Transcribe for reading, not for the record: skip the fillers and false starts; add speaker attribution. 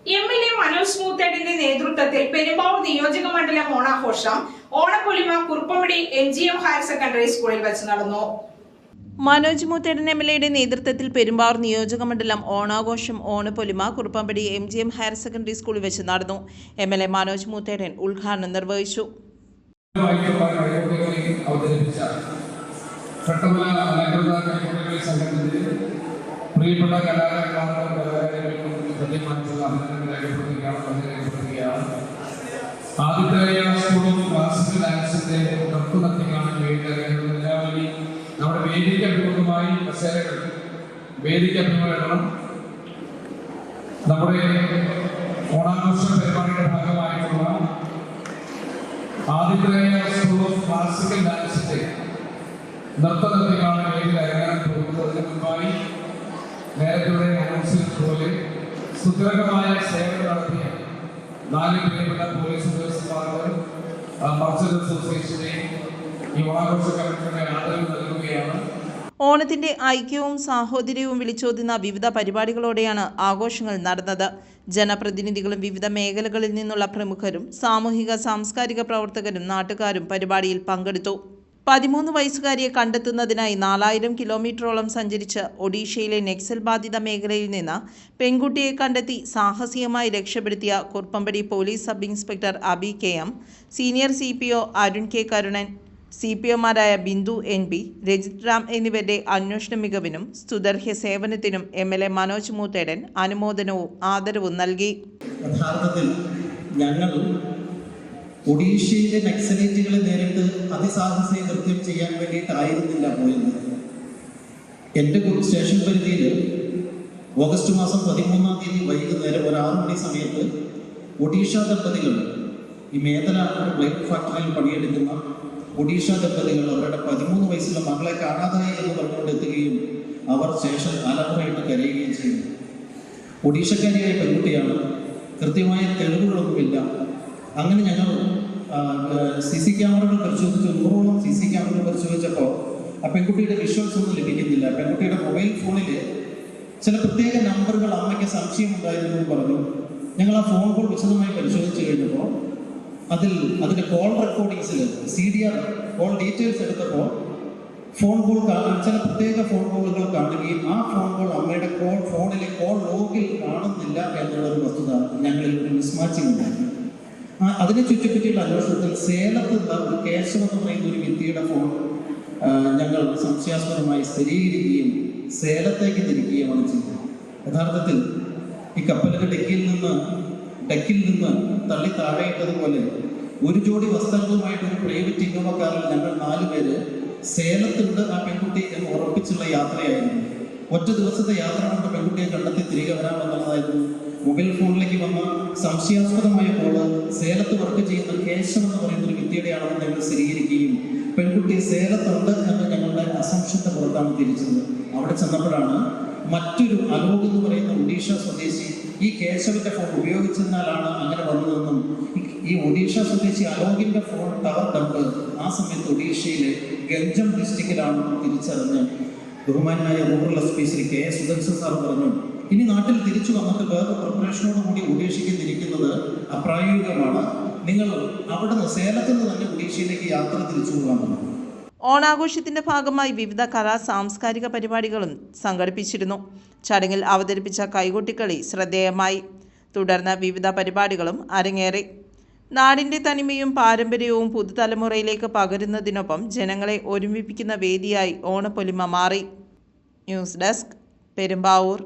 Speaker 1: MLA. Manoj മൂത്തേടന്റെ നേതൃത്വത്തിൽ പെരുമ്പാവൂർ നിയോജക മണ്ഡലം ഓണാഘോഷം ഓണപ്പൊലിമ കുറുപ്പമ്പടി എം.ജി.എം ഹയർ സെക്കൻഡറി സ്കൂളിൽ വെച്ച് നടന്നു.
Speaker 2: മനോജ് മൂത്തേടൻ എം.എൽ.എയുടെ നേതൃത്വത്തിൽ പെരുമ്പാവൂർ നിയോജക മണ്ഡലം ഓണാഘോഷം ഓണപ്പൊലിമ കുറുപ്പമ്പടി എം.ജി.എം ഹയർ സെക്കൻഡറി സ്കൂളിൽ വെച്ച് നടന്നു. എം.എൽ.എ. മനോജ് മൂത്തേടൻ ഉദ്ഘാടനം നിർവഹിച്ചു.
Speaker 3: പ്രിയപ്പെട്ട കലാകാരന്മാർക്കും ഹൃദയമായിട്ടുള്ള അഭിനന്ദനം രേഖപ്പെടുത്തുകയാണ്. ആദ്യത്തെ സ്കൂളും ക്ലാസിക്കൽ ഡാൻസിന്റെ നൃത്തത്തിനാണ് എല്ലാവരും നമ്മുടെ വേദിക്ക് അഭിമുഖമായി കസേരകൾ വേദിക്ക് അഭിമുഖം നമ്മുടെ ഓണാഘോഷ പരിപാടിയുടെ ഭാഗമായിട്ടുള്ള ആദ്യത്തെ സ്കൂളും ക്ലാസിക്കൽ ഡാൻസിന്റെ നൃത്തത്തിനാണ് വേദിയിൽ അരങ്ങാൻ പോകുന്നതിന് മുൻപായി നേരത്തെ പോലെ സുദീർഘമായ സേവനം നടത്തിയ 4 പ്രിയപ്പെട്ട പോലീസ് ഉദ്യോഗസ്ഥന്മാർക്ക് മർച്ചന്റ് അസോസിയേഷനെയും ഈ ഓണാഘോഷ കമ്മിറ്റിയുടെ ആദരവ് നൽകുകയാണ്.
Speaker 2: ഓണത്തിന്റെ ഐക്യവും സാഹോദര്യവും വിളിച്ചോതുന്ന വിവിധ പരിപാടികളോടെയാണ് ആഘോഷങ്ങൾ നടന്നത്. ജനപ്രതിനിധികളും വിവിധ മേഖലകളിൽ നിന്നുള്ള പ്രമുഖരും സാമൂഹിക സാംസ്കാരിക പ്രവർത്തകരും നാട്ടുകാരും പരിപാടിയിൽ പങ്കെടുത്തു. 13 വയസ്സുകാരിയെ കണ്ടെത്തുന്നതിനായി 4000 കിലോമീറ്ററോളം സഞ്ചരിച്ച് ഒഡീഷയിലെ നക്സൽ ബാധിത മേഖലയിൽ നിന്ന് പെൺകുട്ടിയെ കണ്ടെത്തി സാഹസികമായി രക്ഷപ്പെടുത്തിയ Kuruppampady police sub inspector Abi K M, senior CPO Arun K. Karunan, CPOമാരായ ബിന്ദു NB, രജിത് റാം എന്നിവരുടെ അന്വേഷണ മികവിനും സ്തുത്യർഹ സേവനത്തിനും എം.എൽ.എ. മനോജ് മൂത്തേടൻ അനുമോദനവും ആദരവും നൽകി.
Speaker 4: ഒഡീഷയിലെ നക്സലേറ്റുകളെ നേരിട്ട് അതിസാഹസിക കൃത്യം ചെയ്യാൻ വേണ്ടിയിട്ടായിരുന്നില്ല പോയത്. എൻ്റെ സ്റ്റേഷൻ പരിധിയിൽ ഓഗസ്റ്റ് മാസം 13-ാം തീയതി വൈകുന്നേരം ഒരു 6 മണി സമയത്ത് ഒഡീഷ ദമ്പതികൾ, ഈ മേഖല പ്ലേറ്റ് ഫാക്ടറിയിൽ പണിയെടുക്കുന്ന ഒഡീഷ ദമ്പതികൾ അവരുടെ 13 വയസ്സുള്ള മകളെ കാണാതായി എന്ന് പറഞ്ഞുകൊണ്ട് എത്തുകയും അവർ സ്റ്റേഷൻ അലമുറയിട്ട് കരയുകയും ചെയ്തു. ഒഡീഷക്കാരിയായ പെൺകുട്ടിയാണ്, കൃത്യമായ തെളിവുകളൊന്നുമില്ല. അങ്ങനെ ഞങ്ങൾ CC ക്യാമറകൾ പരിശോധിച്ചു. 100ഓളം CC ക്യാമറകൾ പരിശോധിച്ചപ്പോൾ ആ പെൺകുട്ടിയുടെ വിഷ്വൽസ് ഒന്നും ലഭിക്കുന്നില്ല. പെൺകുട്ടിയുടെ മൊബൈൽ ഫോണിൽ ചില പ്രത്യേക നമ്പറുകൾ അമ്മയ്ക്ക് സംശയമുണ്ടായിരുന്നു എന്ന് പറഞ്ഞു. ഞങ്ങൾ ആ ഫോൺ കോൾ വിശദമായി പരിശോധിച്ചു കഴിഞ്ഞപ്പോൾ അതിൻ്റെ കോൾ റെക്കോർഡിങ്സിൽ CDR കോൾ ഡീറ്റെയിൽസ് എടുത്തപ്പോൾ ഫോൺ കോൾ ചില പ്രത്യേക ഫോൺ കോളുകൾ കാണുകയും ആ ഫോൺ കോൾ അമ്മയുടെ ഫോണിലെ കോൾ ലോഗിൽ കാണുന്നില്ല എന്നുള്ളൊരു വസ്തുത ഞങ്ങളിൽ ഒരു മിസ്മാച്ചിങ് ഉണ്ടായിരുന്നു. അതിനെ ചുറ്റിപ്പറ്റിയുള്ള അന്വേഷണത്തിൽ സേലത്തുള്ള ഒരു കേശവ എന്ന് പറയുന്ന ഒരു വ്യക്തിയുടെ ഫോൺ ഞങ്ങൾ സംശയാസ്പദമായി സ്ഥിരീകരിക്കുകയും സേലത്തേക്ക് തിരിക്കുകയുമാണ് ചെയ്തത്. യഥാർത്ഥത്തിൽ ഈ കപ്പലിന്റെ ഡെക്കിൽ നിന്ന് തള്ളി താഴെയിട്ടതുപോലെ ഒരു ജോഡി വസ്ത്രങ്ങളുമായിട്ട് ഒരു പ്രൈവറ്റ് ഇന്നോവ കാറിൽ ഞങ്ങൾ 4 പേര് സേലത്തുണ്ട് ആ പെൺകുട്ടി എന്ന് ഉറപ്പിച്ചുള്ള യാത്രയായിരുന്നു. ഒറ്റ ദിവസത്തെ യാത്ര കൊണ്ട് പെൺകുട്ടിയെ കണ്ടെത്തി തിരികെ വരാമെന്നുള്ളതായിരുന്നു. മൊബൈൽ ഫോണിലേക്ക് വന്ന സംശയാസ്പദമായ കോള് സേലത്ത് വർക്ക് ചെയ്യുന്ന കേശവൻ എന്ന് പറയുന്ന ഒരു വ്യക്തിയുടെയാണെന്ന് ഞങ്ങൾ സ്ഥിരീകരിക്കുകയും പെൺകുട്ടി സേലത്തുണ്ട് എന്ന് ഞങ്ങളുടെ അസംശയത്തെ പുറത്താണ് തിരിച്ചത്. അവിടെ ചെന്നപ്പോഴാണ് മറ്റൊരു അലോക് എന്ന് പറയുന്ന ഒഡീഷ സ്വദേശി ഈ കേശവന്റെ ഫോൺ ഉപയോഗിച്ചതിനാലാണ് അങ്ങനെ വന്നതെന്നും ഈ ഒഡീഷ സ്വദേശി അലോകിന്റെ ഫോൺ ടവർ ഡംപ് ആ സമയത്ത് ഒഡീഷയിലെ ഗഞ്ചം ഡിസ്ട്രിക്റ്റിലാണ് തിരിച്ചറിഞ്ഞ് ബഹുമാനായ rural SP Shri K. Sudarshan sir പറഞ്ഞു, ഇനി നാട്ടിൽ തിരിച്ചു വന്നിട്ട് വേറെ പ്രിപ്പറേഷനോടുകൂടി ഒഡീഷയ്ക്ക് തിരിക്കുന്നത് അപ്രായോഗികമാണ്. നിങ്ങൾ അവിടുന്ന് സേലത്തിൽ നിന്ന് തന്നെ ഒഡീഷയിലേക്ക് യാത്ര തിരിച്ചു പോകാമെന്ന്.
Speaker 2: ഓണാഘോഷത്തിന്റെ ഭാഗമായി വിവിധ കലാ സാംസ്കാരിക പരിപാടികളും സംഘടിപ്പിച്ചിരുന്നു. ചടങ്ങിൽ അവതരിപ്പിച്ച കൈകൊട്ടിക്കളി ശ്രദ്ധേയമായി. തുടർന്ന് വിവിധ പരിപാടികളും അരങ്ങേറി. നാടിന്റെ തനിമയും പാരമ്പര്യവും പുതുതലമുറയിലേക്ക് പകരുന്നതിനൊപ്പം ജനങ്ങളെ ഒരുമിപ്പിക്കുന്ന വേദിയായി ഓണപ്പൊലിമ മാറി. News desk, Perumbavoor.